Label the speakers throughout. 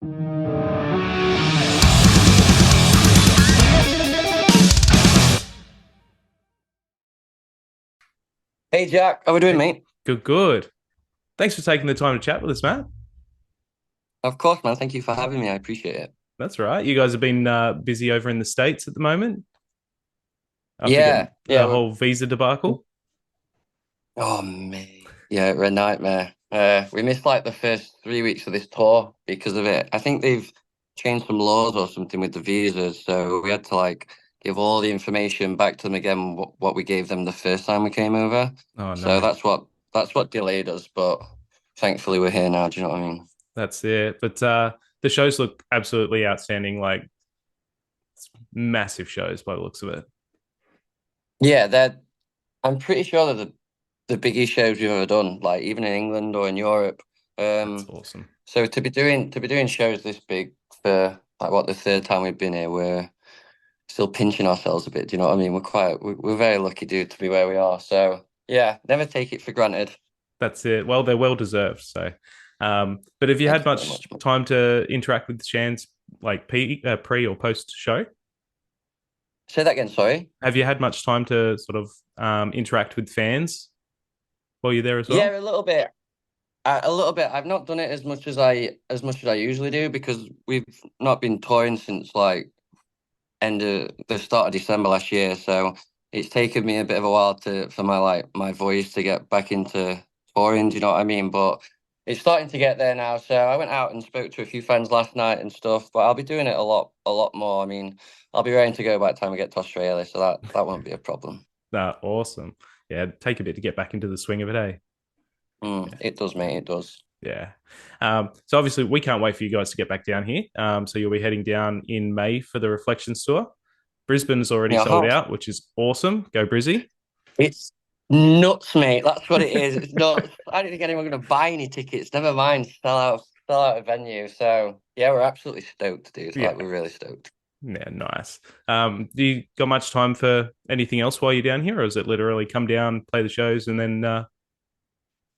Speaker 1: Hey Jack, how we doing, mate?
Speaker 2: Good, good. Thanks for taking the time to chat with us, Matt.
Speaker 1: Of course, man. Thank you for having me. I appreciate it.
Speaker 2: That's right. You guys have been busy over in the States at the moment after getting
Speaker 1: Yeah,
Speaker 2: the
Speaker 1: yeah.
Speaker 2: whole visa debacle.
Speaker 1: Oh, mate. Yeah, we're a nightmare. We missed like the first 3 weeks of this tour because of it. I think they've changed some laws or something with the visas, so we had to like give all the information back to them again, what we gave them the first time we came over.
Speaker 2: Oh
Speaker 1: So
Speaker 2: no,
Speaker 1: that's what delayed us, but thankfully we're here now. Do you know what I mean?
Speaker 2: that's it. But the shows look absolutely outstanding, like massive shows by the looks of it.
Speaker 1: Yeah, they're. I'm pretty sure they're the biggest shows we've ever done, like even in England or in Europe.
Speaker 2: That's
Speaker 1: Um,
Speaker 2: awesome.
Speaker 1: so to be doing shows this big for like what the third time we've been here, we're still pinching ourselves a bit. Do you know what I mean? We're very lucky, dude, to be where we are. So yeah, never take it for granted.
Speaker 2: That's it. Well, they're well deserved. So, but have you
Speaker 1: Thank
Speaker 2: had
Speaker 1: you very
Speaker 2: much
Speaker 1: much, man.
Speaker 2: time to interact with the Shans, like pre or post show?
Speaker 1: Say that again, sorry.
Speaker 2: Have you had much time to sort of interact with fans while you're there as well?
Speaker 1: Yeah, a little bit. A little bit. I've not done it as much as I usually do because we've not been touring since like end of the start of December last year. So it's taken me a bit of a while for my voice to get back into touring. Do you know what I mean? But it's starting to get there now. So I went out and spoke to a few friends last night and stuff. But I'll be doing it a lot more. I mean, I'll be ready to go by the time we get to Australia, so that won't be a problem.
Speaker 2: Awesome. Yeah, take a bit to get back into the swing of it, eh?
Speaker 1: It does, mate. It does.
Speaker 2: Yeah. So obviously we can't wait for you guys to get back down here. So you'll be heading down in May for the Reflections tour. Brisbane's already
Speaker 1: Yeah,
Speaker 2: sold
Speaker 1: huh?
Speaker 2: out, which is awesome. Go Brizzy.
Speaker 1: It's nuts, mate. That's what it is. It's nuts. I don't think anyone's going to buy any tickets. Never mind sell out a venue. So yeah, we're absolutely stoked, dude.
Speaker 2: Yeah.
Speaker 1: Like we're really stoked.
Speaker 2: Yeah, nice. Do you got much time for anything else while you're down here, or is it literally come down, play the shows, and then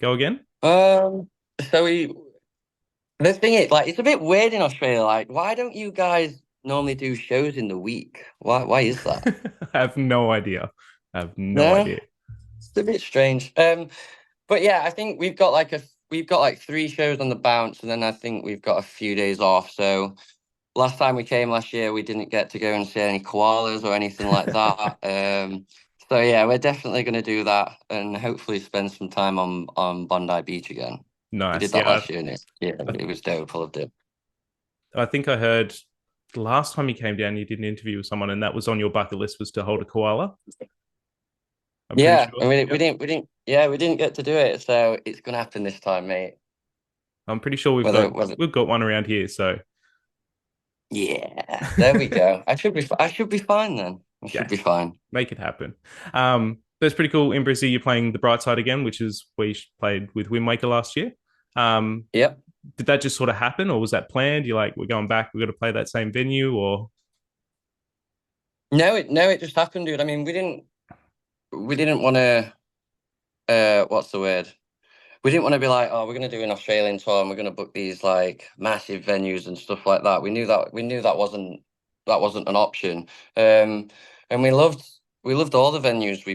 Speaker 2: go again?
Speaker 1: Um, so the thing is, like, it's a bit weird in Australia. Like, why don't you guys normally do shows in the week? Why is that?
Speaker 2: I have no idea. I have no
Speaker 1: No,
Speaker 2: idea.
Speaker 1: it's a bit strange. But yeah, I think we've got like 3 shows on the bounce, and then I think we've got a few days off. So last time we came last year, we didn't get to go and see any koalas or anything like that. So yeah, we're definitely going to do that and hopefully spend some time on Bondi Beach again. We did
Speaker 2: Nice.
Speaker 1: that
Speaker 2: Yeah,
Speaker 1: last year, and it was dope. I loved it.
Speaker 2: I think I heard the last time you came down, you did an interview with someone, and that was on your bucket list was to hold a koala. I'm pretty
Speaker 1: Yeah,
Speaker 2: sure.
Speaker 1: and we,
Speaker 2: Yeah,
Speaker 1: we didn't we didn't yeah we didn't get to do it, so it's gonna happen this time, mate.
Speaker 2: I'm pretty sure
Speaker 1: Whether
Speaker 2: we've got one around here. So
Speaker 1: yeah, there we go. I should be fine then. I should
Speaker 2: yeah,
Speaker 1: be fine.
Speaker 2: make it happen. That's pretty cool. In Brizzy, you're playing the Brightside again, which is where you played with Wind Waker last year. Um,
Speaker 1: Yep.
Speaker 2: did that just sort of happen, or was that planned? You're like, we're going back, we're going to play that same venue, or
Speaker 1: No, it just happened, dude. I mean, we didn't want to. What's the word? We didn't want to be like, oh, we're going to do an Australian tour and we're going to book these like massive venues and stuff like that. We knew that wasn't an option. Um, and we loved all the venues we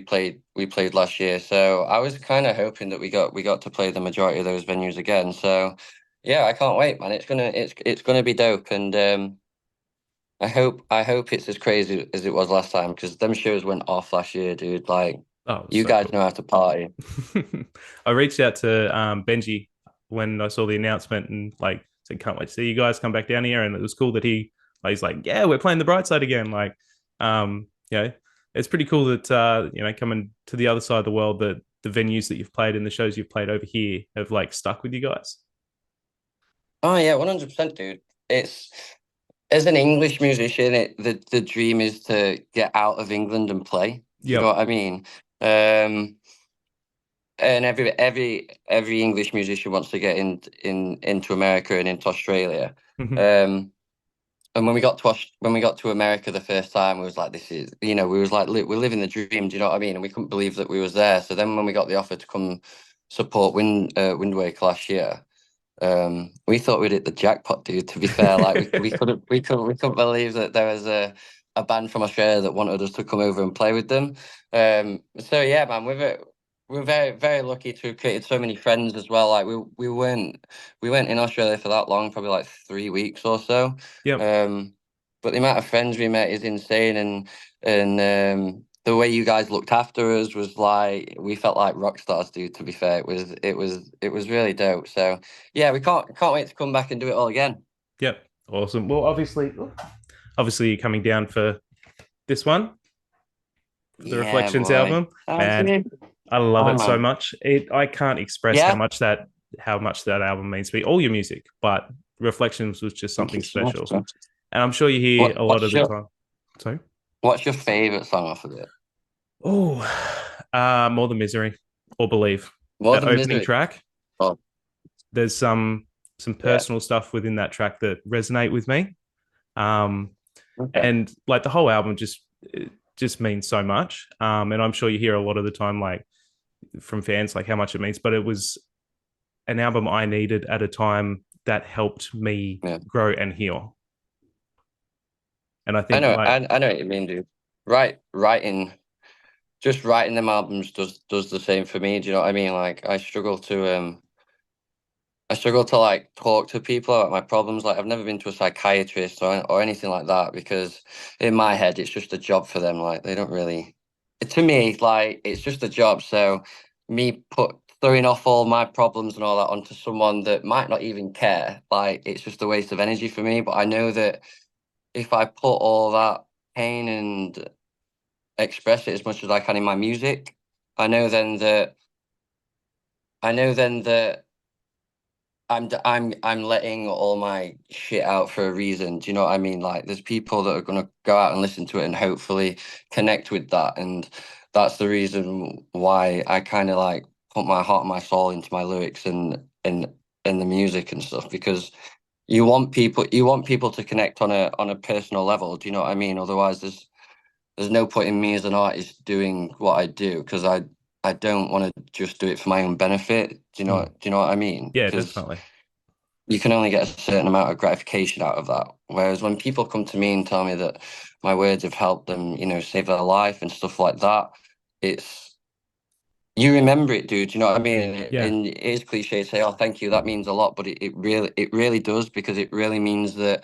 Speaker 1: played last year. So I was kind of hoping that we got to play the majority of those venues again. So yeah, I can't wait, man. It's gonna be dope, and I hope it's as crazy as it was last time because them shows went off last year, dude. Like
Speaker 2: oh, it was
Speaker 1: you
Speaker 2: so
Speaker 1: guys
Speaker 2: cool.
Speaker 1: know how to party.
Speaker 2: I reached out to Benji when I saw the announcement and like said, "Can't wait to see you guys come back down here." And it was cool that he's like, "Yeah, we're playing the bright side again." Like, you know, it's pretty cool that coming to the other side of the world, that the venues that you've played and the shows you've played over here have like stuck with you guys.
Speaker 1: Oh yeah, 100%, dude. It's as an English musician, the dream is to get out of England and play. Do you know
Speaker 2: Yep.
Speaker 1: what I mean? Um, and every English musician wants to get into America and into Australia. Um, and when we got to America the first time, we was like, this is, we was like, we're living the dream. Do you know what I mean? And we couldn't believe that we was there. So then when we got the offer to come support Wind Waker last year, We thought we'd hit the jackpot, dude. To be fair, like we couldn't believe that there was a band from Australia that wanted us to come over and play with them. So yeah, man, we're very very lucky to have created so many friends as well. Like we weren't in Australia for that long, probably like 3 weeks or so.
Speaker 2: Yep.
Speaker 1: But the amount of friends we met is insane, and the way you guys looked after us was like we felt like rock stars, dude. To be fair, it was really dope. So yeah, we can't wait to come back and do it all again.
Speaker 2: Yep. Awesome. Well, obviously you're coming down for this one, for the
Speaker 1: Yeah,
Speaker 2: Reflections
Speaker 1: boy.
Speaker 2: album.
Speaker 1: Thank
Speaker 2: Man,
Speaker 1: you.
Speaker 2: I love
Speaker 1: Oh
Speaker 2: it so
Speaker 1: man.
Speaker 2: much. I can't express
Speaker 1: Yeah.
Speaker 2: how much that album means to me. All your music, but Reflections was just
Speaker 1: Thank you
Speaker 2: something
Speaker 1: so much,
Speaker 2: special.
Speaker 1: bro.
Speaker 2: And I'm sure you hear
Speaker 1: What
Speaker 2: a lot of
Speaker 1: what's
Speaker 2: the
Speaker 1: your
Speaker 2: time. Sorry.
Speaker 1: what's your favorite song off of it?
Speaker 2: Oh, More Than Misery or Believe.
Speaker 1: More
Speaker 2: That
Speaker 1: than
Speaker 2: opening
Speaker 1: misery.
Speaker 2: track,
Speaker 1: Oh
Speaker 2: there's some
Speaker 1: yeah.
Speaker 2: personal stuff within that track that resonate with me. Um,
Speaker 1: Okay.
Speaker 2: and like the whole album just means so much. And I'm sure you hear a lot of the time, like from fans, like how much it means. But it was an album I needed at a time that helped me
Speaker 1: Yeah.
Speaker 2: grow and heal. And I
Speaker 1: I
Speaker 2: think
Speaker 1: know.
Speaker 2: like
Speaker 1: I know what you mean, dude. Just writing them albums does the same for me. Do you know what I mean? Like I struggle to like talk to people about my problems. Like I've never been to a psychiatrist or anything like that because in my head it's just a job for them. Like they don't really. To me, like it's just a job. So me throwing off all my problems and all that onto someone that might not even care, like it's just a waste of energy for me. But I know that if I put all that pain and express it as much as I can in my music, I know then that I know then that I'm letting all my shit out for a reason. Do you know what I mean? Like there's people that are gonna go out and listen to it and hopefully connect with that. And that's the reason why I kind of like put my heart and my soul into my lyrics and the music and stuff because you want people to connect on a personal level. Do you know what I mean? Otherwise there's no point in me as an artist doing what I do because I don't want to just do it for my own benefit. Do you know what I mean?
Speaker 2: yeah,
Speaker 1: Because
Speaker 2: definitely.
Speaker 1: you can only get a certain amount of gratification out of that. Whereas when people come to me and tell me that my words have helped them, save their life and stuff like that, it's you remember it, dude. You know what I mean?
Speaker 2: Yeah.
Speaker 1: And it is cliche to say, "Oh, thank you." That means a lot, but it really does because it really means that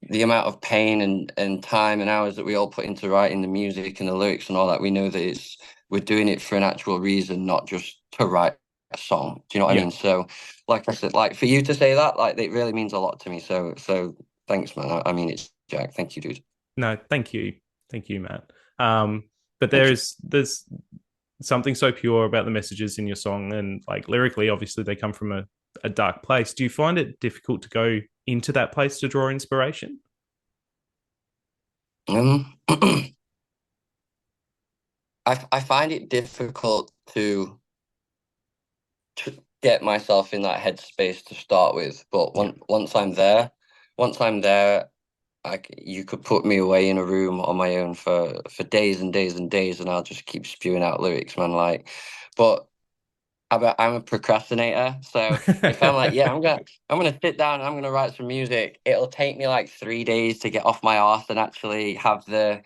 Speaker 1: the amount of pain and time and hours that we all put into writing the music and the lyrics and all that, we know that we're doing it for an actual reason, not just to write a song. Do you know what I
Speaker 2: Yeah.
Speaker 1: mean? So, like I said, like for you to say that, like it really means a lot to me. So thanks, man. I mean, it's Jack. Thank you, dude.
Speaker 2: No, thank you. Thank you, Matt. But
Speaker 1: Thank you.
Speaker 2: there's something so pure about the messages in your song and like lyrically, obviously they come from a dark place. Do you find it difficult to go into that place to draw inspiration?
Speaker 1: I I find it difficult to get myself in that headspace to start with, but
Speaker 2: Yeah.
Speaker 1: once I'm there, you could put me away in a room on my own for days and days and days, and I'll just keep spewing out lyrics, man. Like, but I'm a procrastinator, so if I'm like, yeah, I'm gonna sit down and I'm gonna write some music, it'll take me like 3 days to get off my arse and actually have the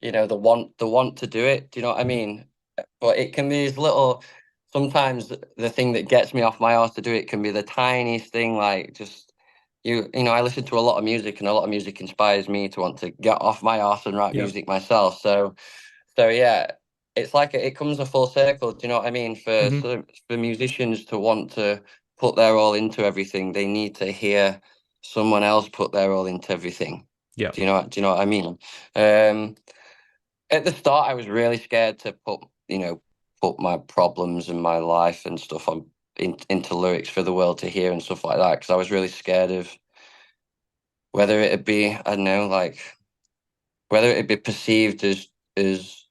Speaker 1: want to do it. Do you know what I mean? But it can be these little. Sometimes the thing that gets me off my arse to do it can be the tiniest thing, like just I listen to a lot of music, and a lot of music inspires me to want to get off my arse and write
Speaker 2: Yeah.
Speaker 1: music myself. So yeah, it's like it comes a full circle. Do you know what I mean?
Speaker 2: Hmm.
Speaker 1: For musicians to want to put their all into everything, they need to hear someone else put their all into everything.
Speaker 2: Yeah.
Speaker 1: Do you know what I mean? Um, at the start, I was really scared to put my problems and my life and stuff into lyrics for the world to hear and stuff like that because I was really scared of whether it'd be I don't know like whether it'd be perceived as as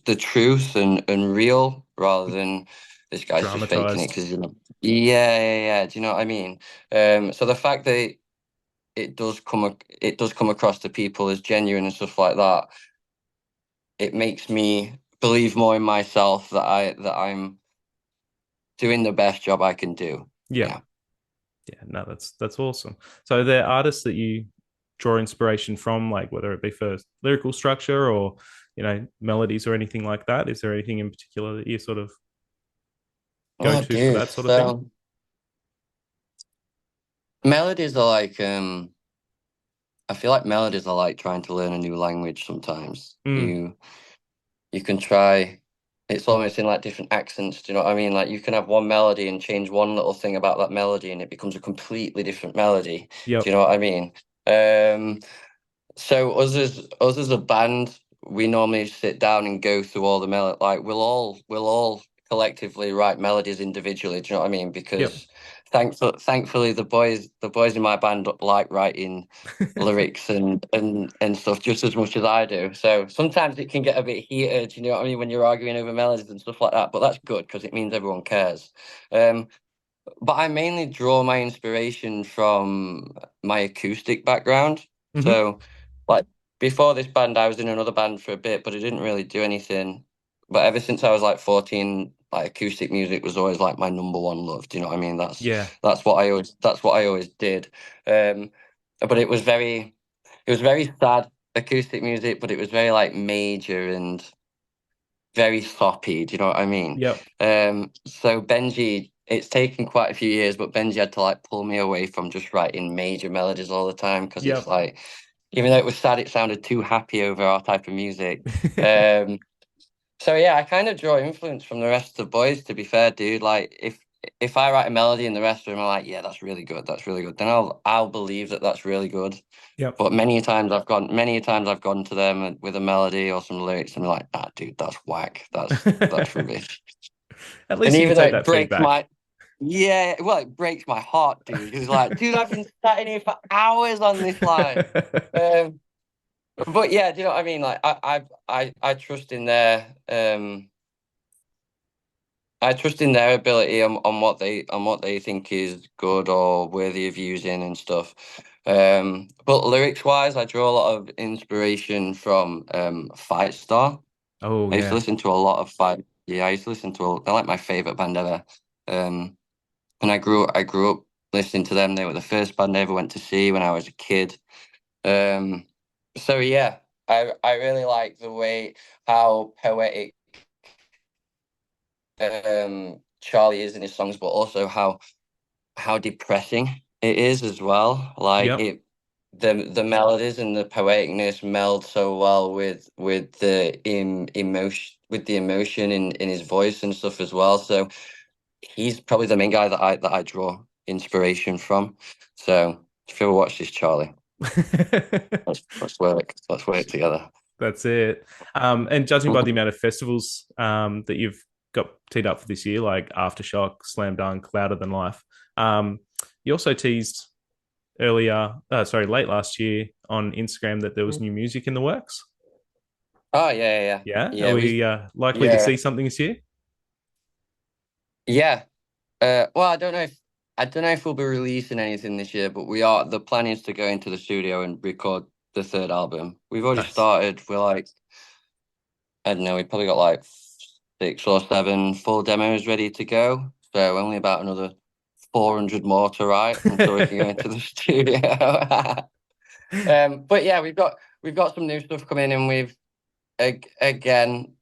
Speaker 1: the truth and real rather than this guy's just faking it
Speaker 2: Dramatized.
Speaker 1: because yeah. Do you know what I mean? So the fact that it does come across to people as genuine and stuff like that, it makes me believe more in myself that I'm doing the best job I can do.
Speaker 2: Yeah. Yeah, no, that's awesome. So there are artists that you draw inspiration from, like whether it be for lyrical structure or, melodies or anything like that. Is there anything in particular that you sort of go
Speaker 1: Oh,
Speaker 2: to for
Speaker 1: dude.
Speaker 2: that sort of thing?
Speaker 1: So melodies are like I feel like melodies are like trying to learn a new language sometimes.
Speaker 2: Mm,
Speaker 1: You can try, it's almost in like different accents, do you know what I mean? Like you can have one melody and change one little thing about that melody and it becomes a completely different melody. Do
Speaker 2: yep.
Speaker 1: you know what I mean? Um so us as a band, we normally sit down and go through all the melody. Like we'll all collectively write melodies individually. Do you know what I mean?
Speaker 2: Yep.
Speaker 1: Because thankfully the boys in my band like writing lyrics and stuff just as much as I do. So sometimes it can get a bit heated. You know what I mean, when you're arguing over melodies and stuff like that. But that's good because it means everyone cares. Um, but I mainly draw my inspiration from my acoustic background.
Speaker 2: Hmm.
Speaker 1: So, like before this band, I was in another band for a bit, but it didn't really do anything. But ever since I was like 14, like acoustic music was always like my number one love. Do you know what I mean?
Speaker 2: Yeah.
Speaker 1: That's what I always did. But it was very sad acoustic music, but it was very like major and very sloppy. Do you know what I mean?
Speaker 2: Yep.
Speaker 1: So Benji, it's taken quite a few years, but Benji had to like pull me away from just writing major melodies all the time because it's
Speaker 2: Yep.
Speaker 1: like, even though it was sad, it sounded too happy over our type of music. Um, so yeah, I kind of draw influence from the rest of the boys. To be fair, dude, like if I write a melody and the rest of them are like, yeah, that's really good, then I'll believe that that's really good.
Speaker 2: Yep.
Speaker 1: But many times I've gone to them with a melody or some lyrics and they're like, ah, dude, that's whack. That's rubbish.
Speaker 2: At
Speaker 1: And
Speaker 2: least you can
Speaker 1: even though
Speaker 2: take
Speaker 1: it
Speaker 2: that
Speaker 1: breaks
Speaker 2: feedback.
Speaker 1: my, yeah, well, it breaks my heart, dude. It's like, dude, I've been sat in here for hours on this line. Um, but yeah, do you know what I mean? Like, I trust in their ability on what they think is good or worthy of using and stuff. But lyrics wise, I draw a lot of inspiration from Fight Star.
Speaker 2: Oh
Speaker 1: I used to
Speaker 2: yeah.
Speaker 1: listen to a lot of Fight. Yeah, I used to listen to. They're like my favorite band ever. Um, and I grew up listening to them. They were the first band I ever went to see when I was a kid. Um, so yeah, I really like the way how poetic Charlie is in his songs, but also how depressing it is as well. Like
Speaker 2: Yep.
Speaker 1: the melodies and the poeticness meld so well with the emotion in his voice and stuff as well. So he's probably the main guy that I draw inspiration from. So if you ever watch this, Charlie, let's work together.
Speaker 2: That's it. And judging by the amount of festivals that you've got teed up for this year, like Aftershock, Slam Dunk, Louder Than Life, you also teased late last year on Instagram that there was new music in the works.
Speaker 1: Oh yeah, yeah,
Speaker 2: Yeah.
Speaker 1: yeah.
Speaker 2: Are
Speaker 1: Yeah,
Speaker 2: we likely to
Speaker 1: yeah,
Speaker 2: see something this year?
Speaker 1: yeah. Well, I don't know if we'll be releasing anything this year, but we are. The plan is to go into the studio and record the third album. We've already
Speaker 2: Nice.
Speaker 1: started. We're like, I don't know, we probably got like 6 or 7 full demos ready to go. So only about another 400 more to write until we can go into the studio. But yeah, we've got some new stuff coming, and again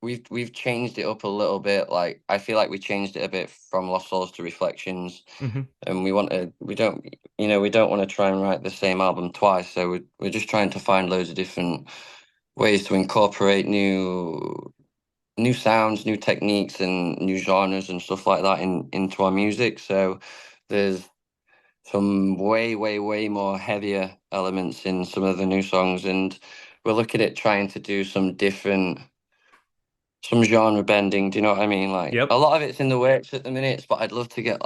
Speaker 1: we've changed it up a little bit. Like I feel like we changed it a bit from Lost Souls to Reflections,
Speaker 2: Hmm.
Speaker 1: and we don't want to try and write the same album twice. So we're just trying to find loads of different ways to incorporate new sounds, new techniques, and new genres and stuff like that into our music. So there's some way, way, way more heavier elements in some of the new songs, and we're looking at trying to do some genre bending. Do you know what I mean? Like
Speaker 2: Yep.
Speaker 1: a lot of it's in the works at the minute, but I'd love to get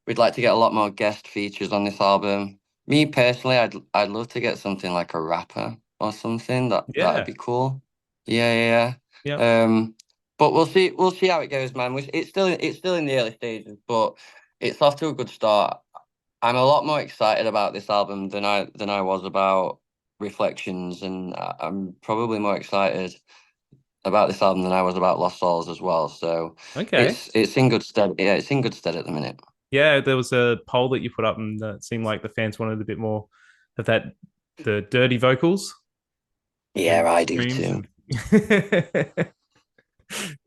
Speaker 1: we'd like to get a lot more guest features on this album. Me personally, I'd love to get something like a rapper or something. That'd
Speaker 2: Yeah.
Speaker 1: be cool. Yeah, yeah,
Speaker 2: Yep.
Speaker 1: yeah. But we'll see how it goes, man. It's still in the early stages, but it's off to a good start. I'm a lot more excited about this album than I was about Reflections, and I'm probably more excited about this album than I was about Lost Souls as well. So
Speaker 2: Okay.
Speaker 1: it's in good stead. Yeah, it's in good stead at the minute.
Speaker 2: Yeah, there was a poll that you put up, and it seemed like the fans wanted a bit more of that, the dirty vocals
Speaker 1: Yeah,
Speaker 2: and
Speaker 1: I do
Speaker 2: screams,
Speaker 1: too.
Speaker 2: and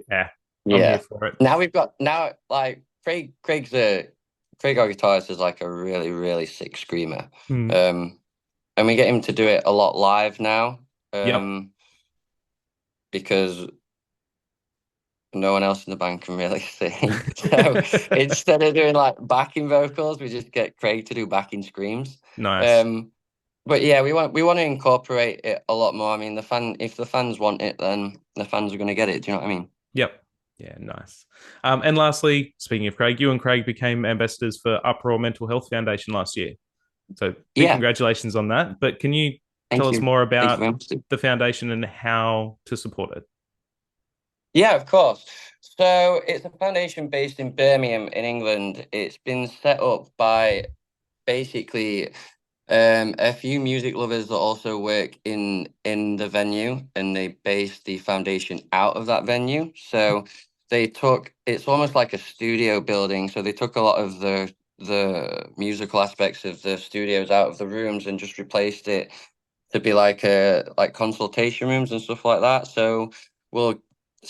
Speaker 2: yeah, I'm here
Speaker 1: Yeah.
Speaker 2: for it.
Speaker 1: Now we've got now like Craig our guitarist is like a really, really sick screamer.
Speaker 2: Mm.
Speaker 1: Um and we get him to do it a lot live now.
Speaker 2: Yep.
Speaker 1: Because no one else in the band can really sing. So instead of doing like backing vocals, we just get Craig to do backing screams.
Speaker 2: Nice.
Speaker 1: Um but yeah, we want to incorporate it a lot more. I mean, if the fans want it, then the fans are going to get it. Do you know what I mean?
Speaker 2: Yep. Yeah, nice. And lastly, speaking of Craig, you and Craig became ambassadors for Uproar Mental Health Foundation last year. So big
Speaker 1: Yeah.
Speaker 2: congratulations on that. But can you tell
Speaker 1: Thank
Speaker 2: us
Speaker 1: you.
Speaker 2: more
Speaker 1: Thank you
Speaker 2: about
Speaker 1: very much.
Speaker 2: the foundation and how to support it?
Speaker 1: Yeah, of course. So it's a foundation based in Birmingham in England. It's been set up by basically a few music lovers that also work in the venue, and they based the foundation out of that venue. So it's almost like a studio building. So they took a lot of the musical aspects of the studios out of the rooms and just replaced it to be like consultation rooms and stuff like that. We'll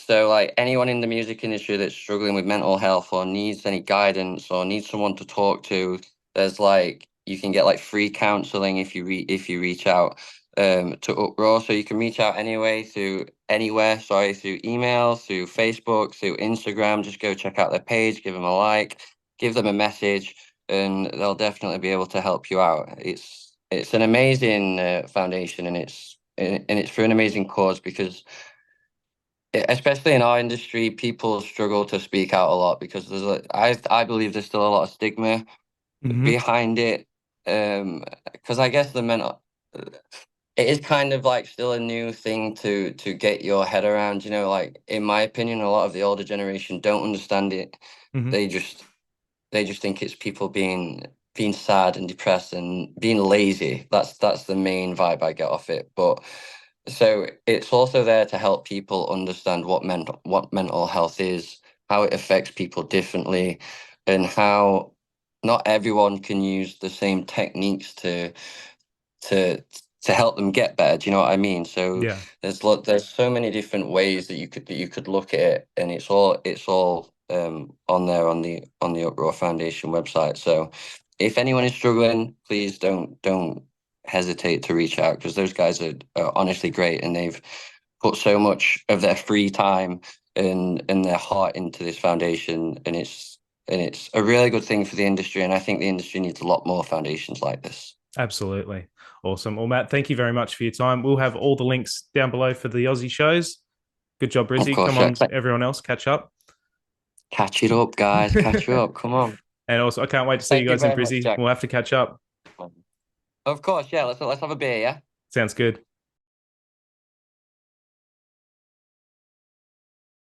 Speaker 1: like anyone in the music industry that's struggling with mental health or needs any guidance or needs someone to talk to, there's like you can get like free counseling if you reach out to Uproar. So you can reach out through email, through Facebook, through Instagram. Just go check out their page, give them a like, give them a message, and they'll definitely be able to help you out. It's an amazing foundation, and it's for an amazing cause because especially in our industry, people struggle to speak out a lot because I believe there's still a lot of stigma
Speaker 2: Mm-hmm.
Speaker 1: behind it. Because I guess it is kind of like still a new thing to get your head around. You know, like in my opinion, a lot of the older generation don't understand it.
Speaker 2: Mm-hmm.
Speaker 1: They just they just think it's people being sad and depressed and being lazy. That's the main vibe I get off it. But so it's also there to help people understand what mental health is, how it affects people differently, and how not everyone can use the same techniques to to help them get better. Do you know what I mean? So
Speaker 2: Yeah.
Speaker 1: there's so many different ways that you could look at it, and it's all on there on the Uproar Foundation website. So if anyone is struggling, please don't hesitate to reach out because those guys are honestly great, and they've put so much of their free time and their heart into this foundation, and it's a really good thing for the industry, and I think the industry needs a lot more foundations like this.
Speaker 2: Absolutely. Awesome. Well, Matt, thank you very much for your time. We'll have all the links down below for the Aussie shows. Good job,
Speaker 1: Of
Speaker 2: Brizzy.
Speaker 1: course,
Speaker 2: Come
Speaker 1: yeah.
Speaker 2: on, everyone else, catch up.
Speaker 1: Catch it up, guys. Catch it up. Come on.
Speaker 2: And also, I can't wait to see you
Speaker 1: Thank you
Speaker 2: guys in
Speaker 1: very much,
Speaker 2: Brizzy.
Speaker 1: Jack.
Speaker 2: We'll have to catch up.
Speaker 1: Of course, yeah. Let's have a beer, yeah.
Speaker 2: Sounds good.